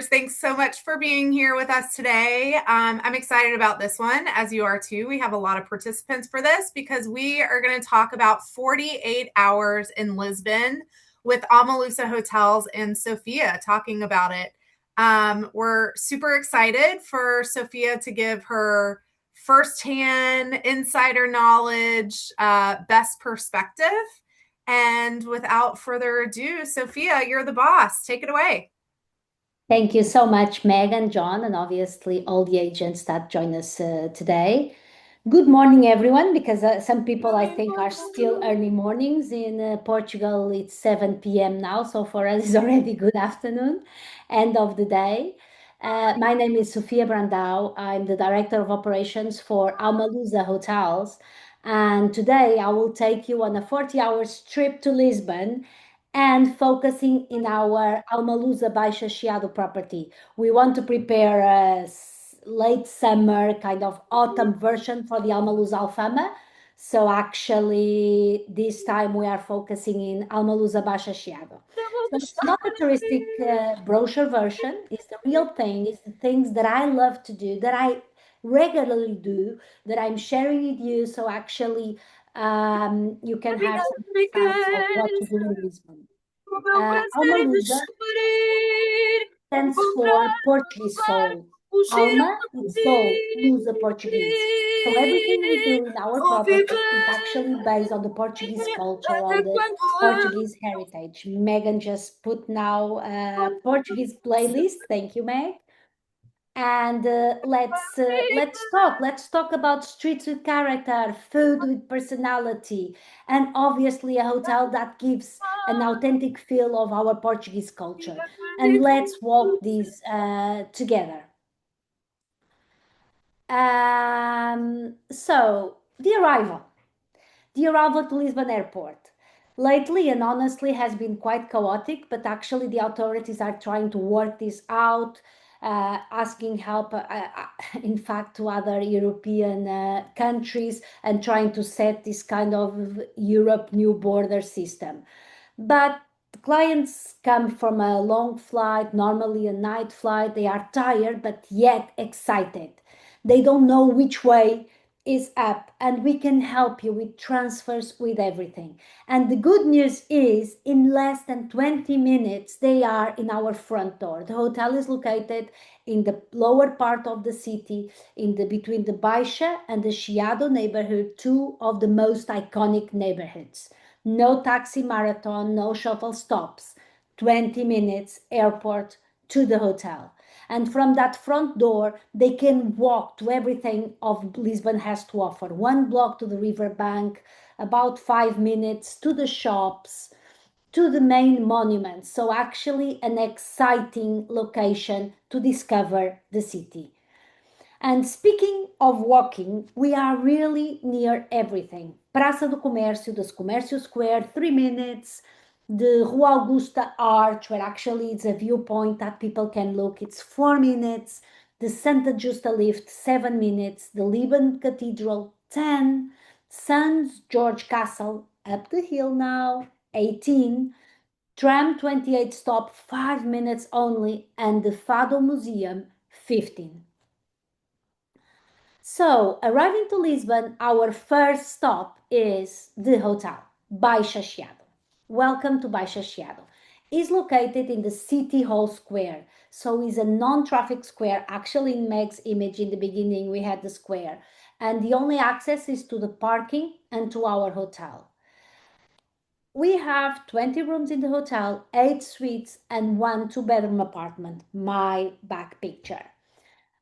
Thanks so much for being here with us today. I'm excited about this one, as you are too. We have a lot of participants for this because we are going to talk about 48 hours in Lisbon with AlmaLusa Hotels and Sophia talking about it. We're super excited for Sophia to give her firsthand insider knowledge, best perspective. And without further ado, Sophia, you're the boss. Take it away. Thank you so much, Meg and John, and obviously all the agents that join us today. Good morning, everyone, because some people I think are still early mornings. In Portugal, it's 7 p.m. now, so for us it's already good afternoon, end of the day. My name is Sofia Brandao. I'm the Director of Operations for AlmaLusa Hotels. And today I will take you on a 40-hour trip to Lisbon and focusing in our AlmaLusa Baixa Chiado property. We want to prepare a late summer, kind of autumn version for the AlmaLusa Alfama. So actually, this time we are focusing in AlmaLusa Baixa Chiado. So it's not a touristic brochure version. It's the real thing. It's the things that I love to do, that I regularly do, that I'm sharing with you. So actually, you can have some insights of what to do in Lisbon. AlmaLusa stands for Portuguese soul. Alma is soul, Lusa Portuguese. So everything we do in our property is actually based on the Portuguese culture, on the Portuguese heritage. Megan just put now a Portuguese playlist. Thank you, Meg. And let's talk about streets with character, food with personality, and obviously a hotel that gives an authentic feel of our Portuguese culture. And let's walk these together. So the arrival to Lisbon airport lately and honestly has been quite chaotic, but actually the authorities are trying to work this out, asking help, in fact, to other European countries and trying to set this kind of Europe new border system. But the clients come from a long flight, normally a night flight. They are tired, but yet excited. They don't know which way is up, and we can help you with transfers, with everything. And the good news is, in less than 20 minutes, they are in our front door. The hotel is located in the lower part of the city, in the between the Baixa and the Chiado neighborhood, two of the most iconic neighborhoods. No taxi marathon, no shuttle stops. 20 minutes airport to the hotel. And from that front door, they can walk to everything of Lisbon has to offer. One block to the riverbank, about 5 minutes to the shops, to the main monuments. So actually an exciting location to discover the city. And speaking of walking, we are really near everything. Praça do Comércio, the Comércio Square, 3 minutes. The Rua Augusta Arch, where actually it's a viewpoint that people can look, it's 4 minutes. The Santa Justa lift, 7 minutes. The Liban Cathedral, 10. St. George Castle, up the hill now, 18. Tram 28 stop, 5 minutes only. And the Fado Museum, 15. So, arriving to Lisbon, our first stop is the hotel, Baixa Chiado. Welcome to Baixa Chiado. It's located in the City Hall Square. So it's a non-traffic square. Actually, in Meg's image in the beginning, we had the square. And the only access is to the parking and to our hotel. We have 20 rooms in the hotel, 8 suites, and one two-bedroom apartment, my back picture.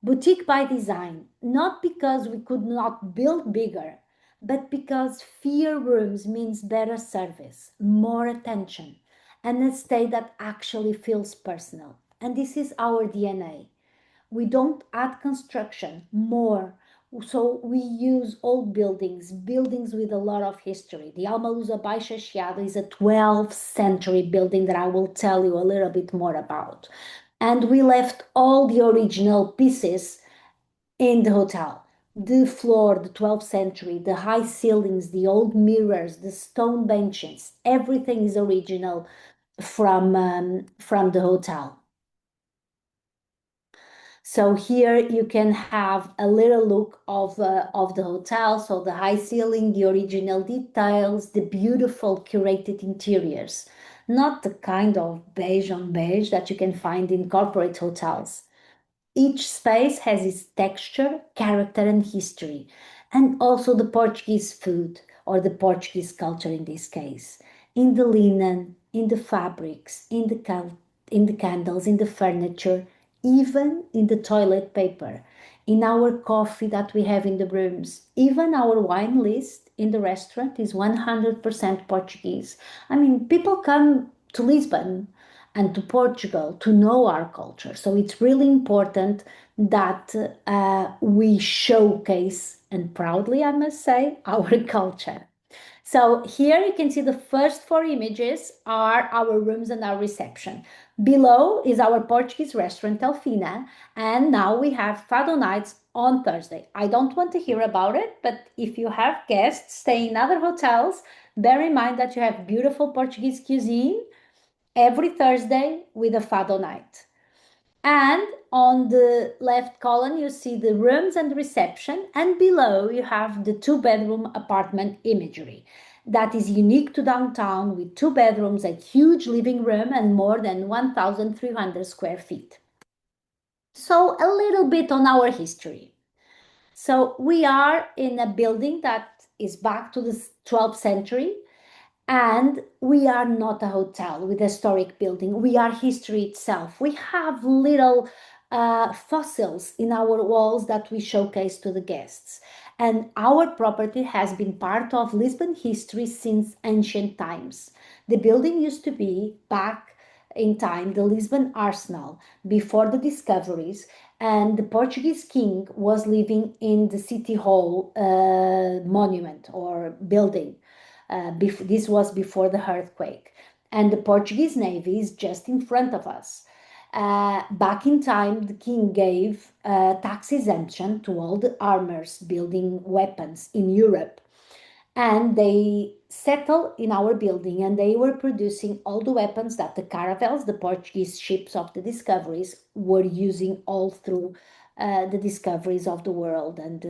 Boutique by design, not because we could not build bigger, but because fewer rooms means better service, more attention, and a stay that actually feels personal. And this is our DNA. We don't add construction more. So we use old buildings, buildings with a lot of history. The AlmaLusa Baixa Chiado is a 12th century building that I will tell you a little bit more about. And we left all the original pieces in the hotel. The floor, the 12th century, the high ceilings, the old mirrors, the stone benches, everything is original from the hotel. So here you can have a little look of the hotel. So the high ceiling, the original details, the beautiful curated interiors, not the kind of beige on beige that you can find in corporate hotels. Each space has its texture, character, and history, and also the Portuguese food or the Portuguese culture in this case. In the linen, in the fabrics, in the candles, in the furniture, even in the toilet paper, in our coffee that we have in the rooms, even our wine list in the restaurant is 100% Portuguese. I mean, people come to Lisbon and to Portugal to know our culture. So it's really important that we showcase, and proudly, I must say, our culture. So here you can see the first four images are our rooms and our reception. Below is our Portuguese restaurant, Elfina, and now we have Fado nights on Thursday. I don't want to hear about it, but if you have guests staying in other hotels, bear in mind that you have beautiful Portuguese cuisine every Thursday with a fado night. And on the left column, you see the rooms and reception, and below you have the two-bedroom apartment imagery. That is unique to downtown with two bedrooms, a huge living room, and more than 1,300 square feet. So a little bit on our history. So we are in a building that is back to the 12th century. And we are not a hotel with a historic building. We are history itself. We have little fossils in our walls that we showcase to the guests. And our property has been part of Lisbon history since ancient times. The building used to be back in time the Lisbon Arsenal before the discoveries, and the Portuguese king was living in the city hall monument or building. This was before the earthquake. And the Portuguese Navy is just in front of us. Back in time, the king gave tax exemption to all the armors building weapons in Europe. And they settled in our building and they were producing all the weapons that the caravels, the Portuguese ships of the discoveries, were using all through the discoveries of the world and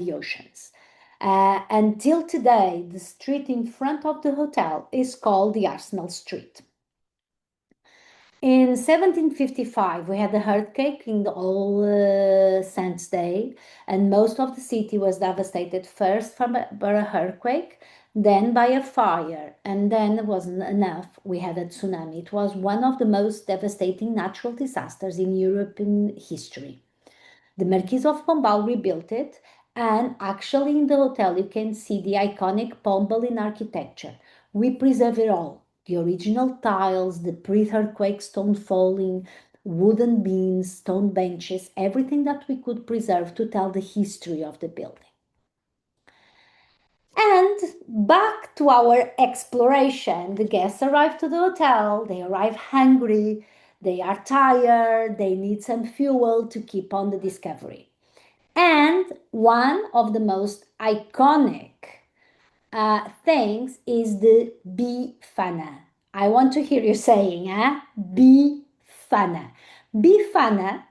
the oceans. Until today, the street in front of the hotel is called the Arsenal Street. In 1755, we had the earthquake in the All Saints' Day, and most of the city was devastated first by a earthquake, then by a fire, and then it wasn't enough. We had a tsunami. It was one of the most devastating natural disasters in European history. The Marquis of Pombal rebuilt it, and actually in the hotel you can see the iconic Pombalin architecture. We preserve it all. The original tiles, the pre-earthquake stone falling, wooden beams, stone benches, everything that we could preserve to tell the history of the building. And back to our exploration. The guests arrive to the hotel, they arrive hungry, they are tired, they need some fuel to keep on the discovery. And one of the most iconic things is the bifana. I want to hear you saying, bifana. Bifana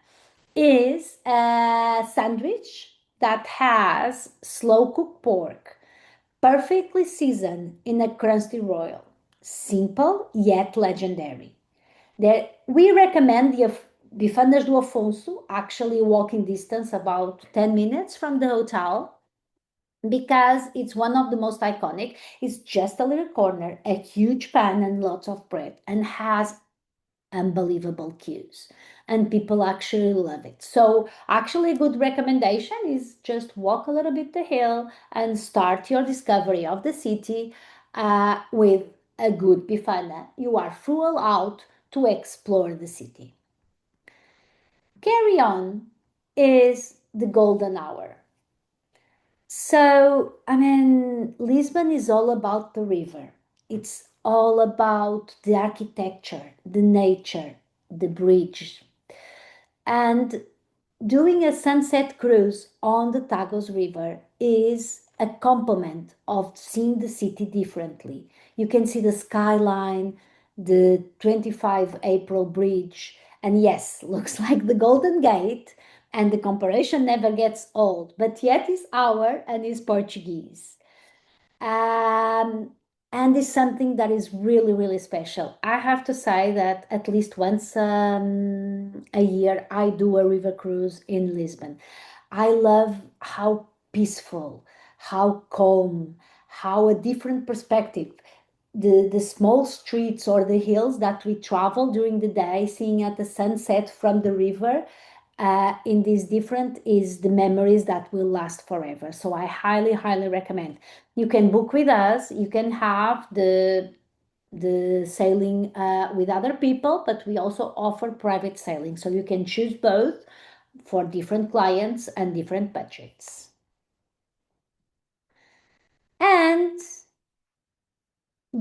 is a sandwich that has slow cooked pork, perfectly seasoned in a crunchy royal. Simple yet legendary. We recommend the Bifanas do Afonso, actually walking distance about 10 minutes from the hotel, because it's one of the most iconic. It's just a little corner, a huge pan and lots of bread, and has unbelievable queues. And people actually love it. So actually a good recommendation is just walk a little bit the hill and start your discovery of the city with a good bifana. You are full out to explore the city. Carry on is the golden hour. So, I mean, Lisbon is all about the river. It's all about the architecture, the nature, the bridge. And doing a sunset cruise on the Tagus River is a complement of seeing the city differently. You can see the skyline, the 25 April bridge, And yes, looks like the Golden Gate, and the comparison never gets old, but yet is our and is Portuguese. Um, and is something that is really, really special. I have to say that at least once a year, I do a river cruise in Lisbon. I love how peaceful, how calm, how a different perspective. The small streets or the hills that we travel during the day, seeing at the sunset from the river, in these different is the memories that will last forever. So I highly, highly recommend. You can book with us. You can have the sailing with other people, but we also offer private sailing. So you can choose both for different clients and different budgets. And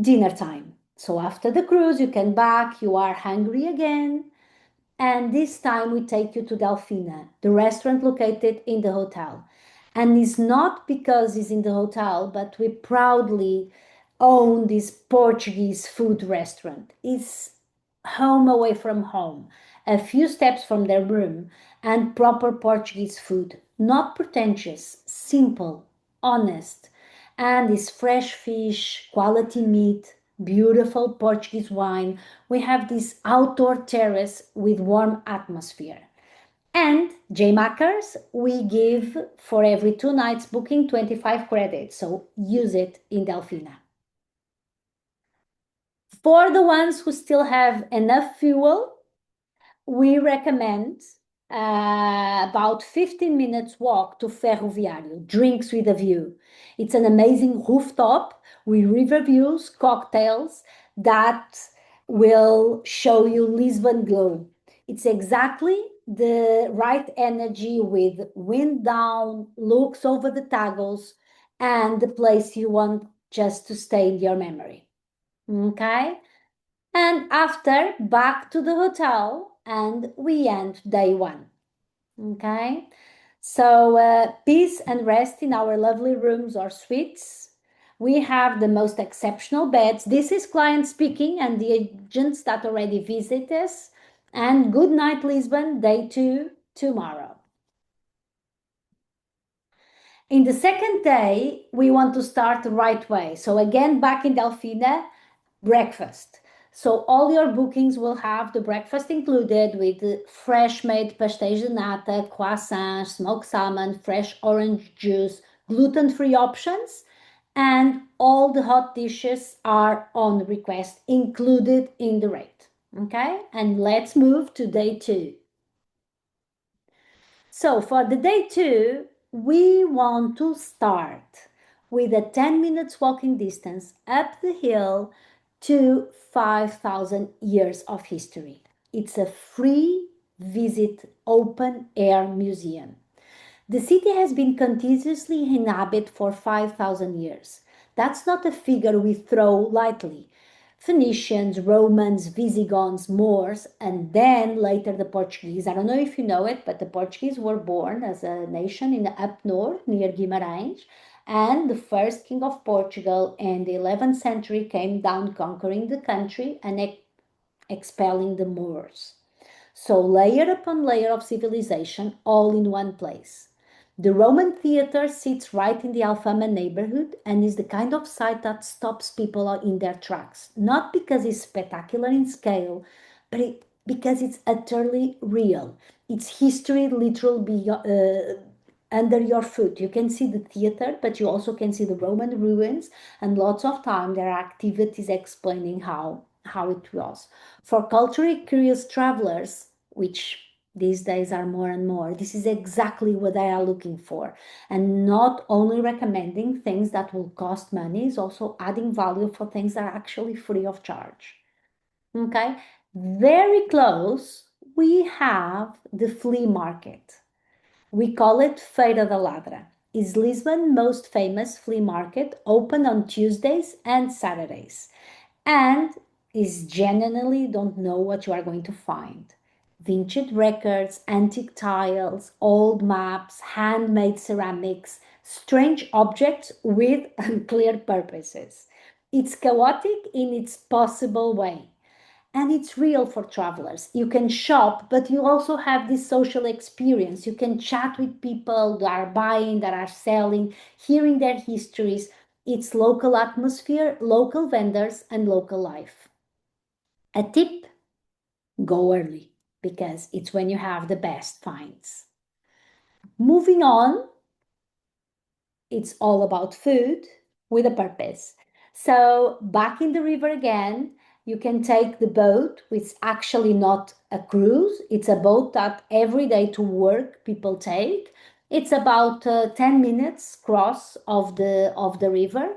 dinner time. So after the cruise, you come back, you are hungry again. And this time we take you to Delfina, the restaurant located in the hotel. And it's not because it's in the hotel, but we proudly own this Portuguese food restaurant. It's home away from home, a few steps from their room, and proper Portuguese food. Not pretentious, simple, honest, and it's fresh fish, quality meat, beautiful Portuguese wine. We have this outdoor terrace with warm atmosphere. And JMackers, we give for every 2 nights booking 25 credits, so use it in Delfina. For the ones who still have enough fuel, we recommend about 15 minutes walk to Ferroviário, drinks with a view. It's an amazing rooftop with river views, cocktails that will show you Lisbon glow. It's exactly the right energy with wind down, looks over the Tagus, and the place you want just to stay in your memory. Okay? And after, back to the hotel, and we end day one. Okay? So, peace and rest in our lovely rooms or suites. We have the most exceptional beds. This is client speaking and the agents that already visit us. And good night, Lisbon, day two, tomorrow. In the second day, we want to start the right way. So, again, back in Delfina, breakfast. So all your bookings will have the breakfast included with the fresh made pastéis de nata, croissants, smoked salmon, fresh orange juice, gluten-free options, and all the hot dishes are on request included in the rate. Okay, and let's move to day two. So for the day two, we want to start with a 10 minutes walking distance up the hill to 5,000 years of history. It's a free visit open air museum. The city has been continuously inhabited for 5,000 years. That's not a figure we throw lightly. Phoenicians, Romans, Visigoths, Moors, and then later the Portuguese. I don't know if you know it, but the Portuguese were born as a nation in the up north near Guimarães, and the first king of Portugal in the 11th century came down conquering the country and expelling the Moors. So layer upon layer of civilization all in one place. The Roman theater sits right in the Alfama neighborhood and is the kind of site that stops people in their tracks. Not because it's spectacular in scale, but because it's utterly real. It's history literally under your foot. You can see the theater, but you also can see the Roman ruins, and lots of time there are activities explaining how it was. For culturally curious travelers, which these days are more and more, this is exactly what they are looking for. And not only recommending things that will cost money, is also adding value for things that are actually free of charge. Okay, very close, we have the flea market. We call it Feira da Ladra. Is Lisbon's most famous flea market, open on Tuesdays and Saturdays, and is genuinely don't know what you are going to find. Vintage records, antique tiles, old maps, handmade ceramics, strange objects with unclear purposes. It's chaotic in its possible way. And it's real for travelers. You can shop, but you also have this social experience. You can chat with people that are buying, that are selling, hearing their histories. It's local atmosphere, local vendors, and local life. A tip: go early because it's when you have the best finds. Moving on, it's all about food with a purpose. So, back in the river again, you can take the boat, which is actually not a cruise, it's a boat that every day to work people take. It's about 10 minutes cross of the river,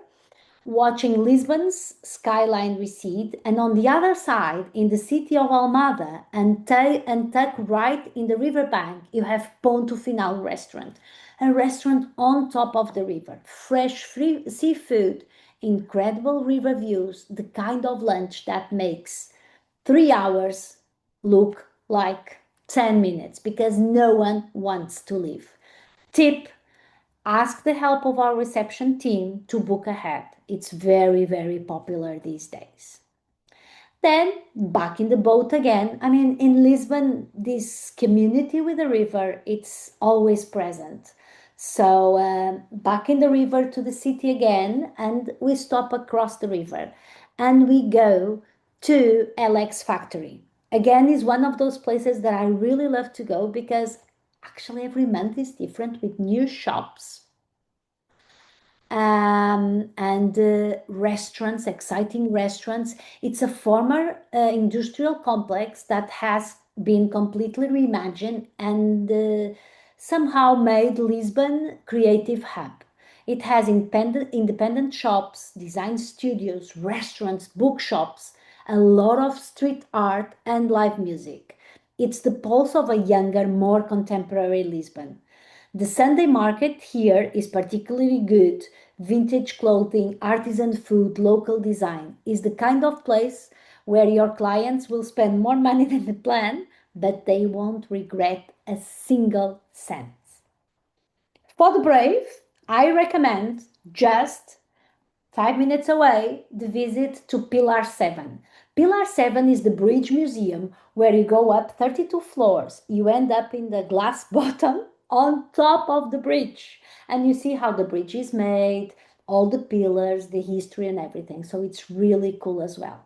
watching Lisbon's skyline recede, and on the other side, in the city of Almada, and tuck right in the riverbank, you have Ponto Final restaurant, a restaurant on top of the river, fresh free seafood, incredible river views, the kind of lunch that makes 3 hours look like 10 minutes because no one wants to leave. Tip: ask the help of our reception team to book ahead. It's very, very popular these days. Then back in the boat again. I mean, in Lisbon, this community with the river, it's always present. So back in the river to the city again, and we stop across the river, and we go to LX Factory. Again, is one of those places that I really love to go because actually every month is different with new shops and restaurants, exciting restaurants. It's a former industrial complex that has been completely reimagined and somehow made Lisbon creative hub. It has independent shops, design studios, restaurants, bookshops, a lot of street art and live music. It's the pulse of a younger, more contemporary Lisbon. The Sunday market here is particularly good. Vintage clothing, artisan food, local design is the kind of place where your clients will spend more money than they plan, but they won't regret a single cent. For the brave, I recommend just 5 minutes away the visit to Pilar 7. Pilar 7 is the bridge museum where you go up 32 floors. You end up in the glass bottom on top of the bridge and you see how the bridge is made, all the pillars, the history, and everything. So it's really cool as well.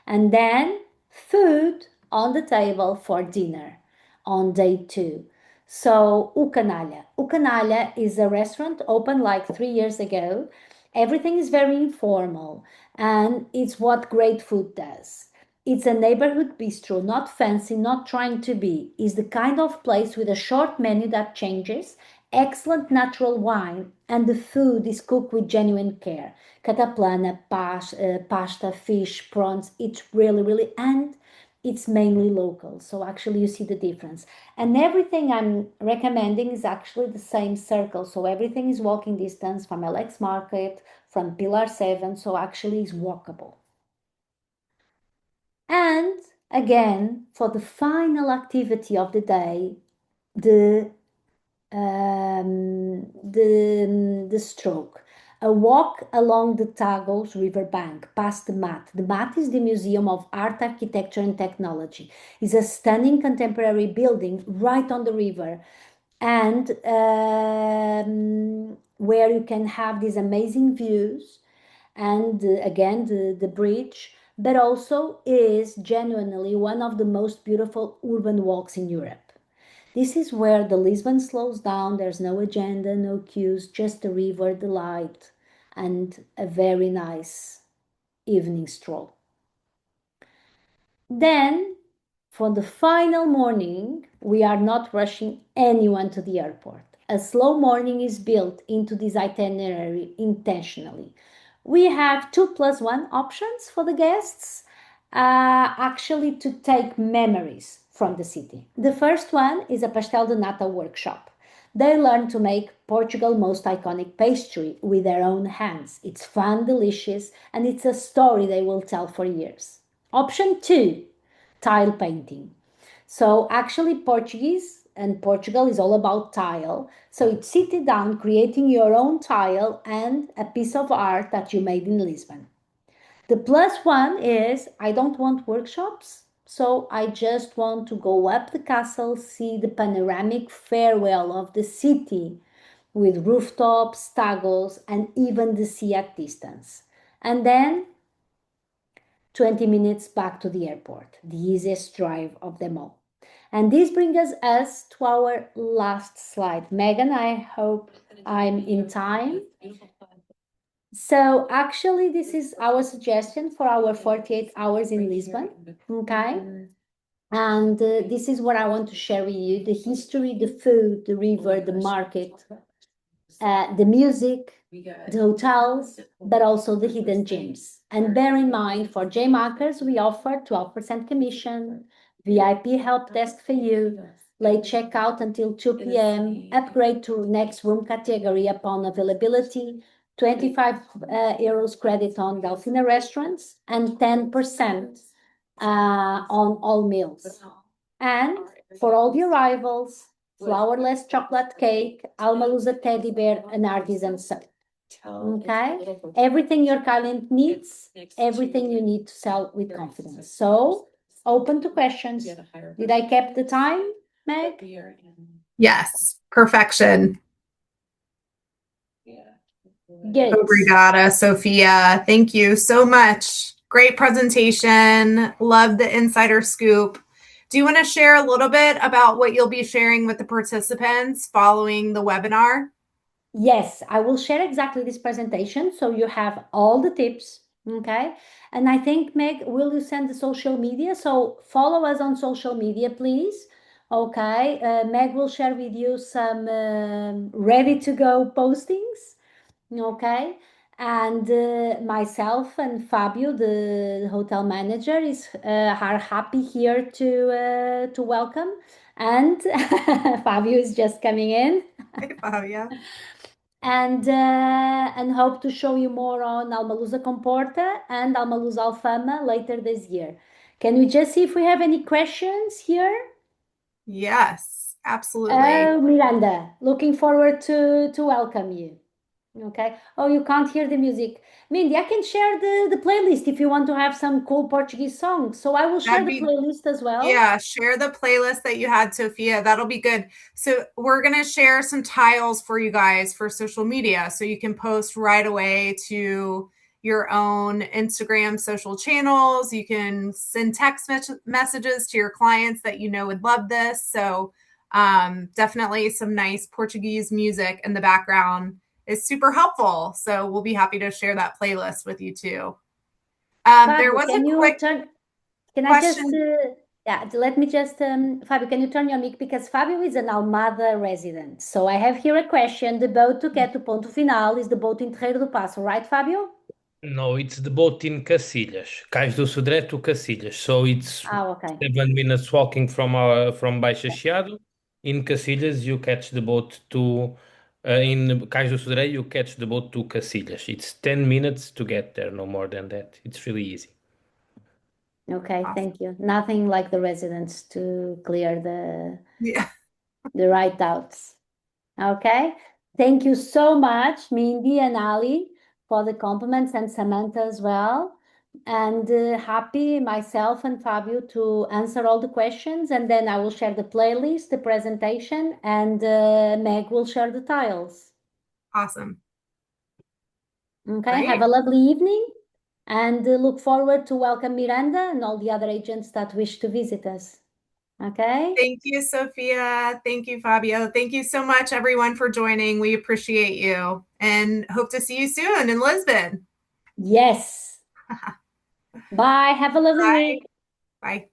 And then food on the table for dinner on day 2. So, O Canalha. O Canalha is a restaurant opened like 3 years ago. Everything is very informal and it's what great food does. It's a neighborhood bistro, not fancy, not trying to be. It's the kind of place with a short menu that changes, excellent natural wine, and the food is cooked with genuine care. Cataplana, pasta, fish, prawns, it's really, really, and it's mainly local. So actually you see the difference. And everything I'm recommending is actually the same circle. So everything is walking distance from LX Market, from Pilar 7. So actually it's walkable. And again, for the final activity of the day, the the stroke. A walk along the Tagus River bank past the MAT. The MAT is the Museum of Art, Architecture and Technology. It's a stunning contemporary building right on the river and where you can have these amazing views and again the bridge, but also is genuinely one of the most beautiful urban walks in Europe. This is where the Lisbon slows down. There's no agenda, no queues, just the river, the light, and a very nice evening stroll. Then, for the final morning, we are not rushing anyone to the airport. A slow morning is built into this itinerary intentionally. We have 2+1 options for the guests, actually to take memories from the city. The first one is a pastel de nata workshop. They learn to make Portugal's most iconic pastry with their own hands. It's fun, delicious, and it's a story they will tell for years. Option 2, tile painting. So actually Portuguese and Portugal is all about tile. So it's sitting down, creating your own tile and a piece of art that you made in Lisbon. The plus one is I don't want workshops, so I just want to go up the castle, see the panoramic farewell of the city with rooftops, stables, and even the sea at distance. And then 20 minutes back to the airport, the easiest drive of them all. And this brings us to our last slide. Megan, I hope I'm in time. So actually, this is our suggestion for our 48 hours in Lisbon, okay? And this is what I want to share with you: the history, the food, the river, the market, the music, the hotels, but also the hidden gems. And bear in mind, for J markers, we offer 12% commission, VIP help desk for you, late checkout until 2 p.m., upgrade to next room category upon availability, 25 euros credit on Delfina restaurants, and 10% on all meals. And for all the arrivals, flourless chocolate cake, AlmaLusa teddy bear, and artisan soap. Okay? Everything your client needs, everything you need to sell with confidence. So, open to questions. Did I keep the time, Meg? Yes, perfection. Good. Obrigada, Sophia. Thank you so much. Great presentation. Love the insider scoop. Do you want to share a little bit about what you'll be sharing with the participants following the webinar? Yes, I will share exactly this presentation so you have all the tips. Okay. And I think, Meg, will you send the social media? So follow us on social media, please. Okay. Meg will share with you some ready to go postings. Okay. And myself and Fabio, the hotel manager, are happy here to welcome. And Fabio is just coming in. Hey, Fabia. And hope to show you more on AlmaLusa Comporta and AlmaLusa Alfama later this year. Can we just see if we have any questions here? Yes, absolutely. Oh, Miranda, looking forward to welcome you. Okay. Oh, you can't hear the music. Mindy, I can share the playlist if you want to have some cool Portuguese songs. So I will share That'd the be playlist as well. Yeah, share the playlist that you had, Sophia. That'll be good. So, we're going to share some tiles for you guys for social media so you can post right away to your own Instagram social channels. You can send text messages to your clients that you know would love this. So, definitely some nice Portuguese music in the background is super helpful. So, we'll be happy to share that playlist with you too. There Fabio, was a can you quick turn? Can I just, question. yeah, let me just, Fabio, can you turn your mic? Because Fabio is an Almada resident. So I have here a question. The boat to get to Ponto Final is the boat in Terreiro do Passo, right, Fabio? No, it's the boat in Cacilhas, Cais do Sodré to Cacilhas. So it's Ah, okay. 7 minutes walking from Baixa Chiado. In Cacilhas, you catch the boat to in Cais do Sodré, you catch the boat to Cacilhas. It's 10 minutes to get there, no more than that. It's really easy. Okay, thank you. Nothing like the residents to clear Yeah. the right doubts. Okay. Thank you so much, Mindy and Ali, for the compliments, and Samantha as well. And happy myself and Fabio to answer all the questions. And then I will share the playlist, the presentation, and Meg will share the tiles. Awesome. Okay. Great. Have a lovely evening, and look forward to welcome Miranda and all the other agents that wish to visit us. Okay. Thank you, Sophia. Thank you, Fabio. Thank you so much, everyone, for joining. We appreciate you and hope to see you soon in Lisbon. Yes. Bye. Have a lovely Bye. week. Bye.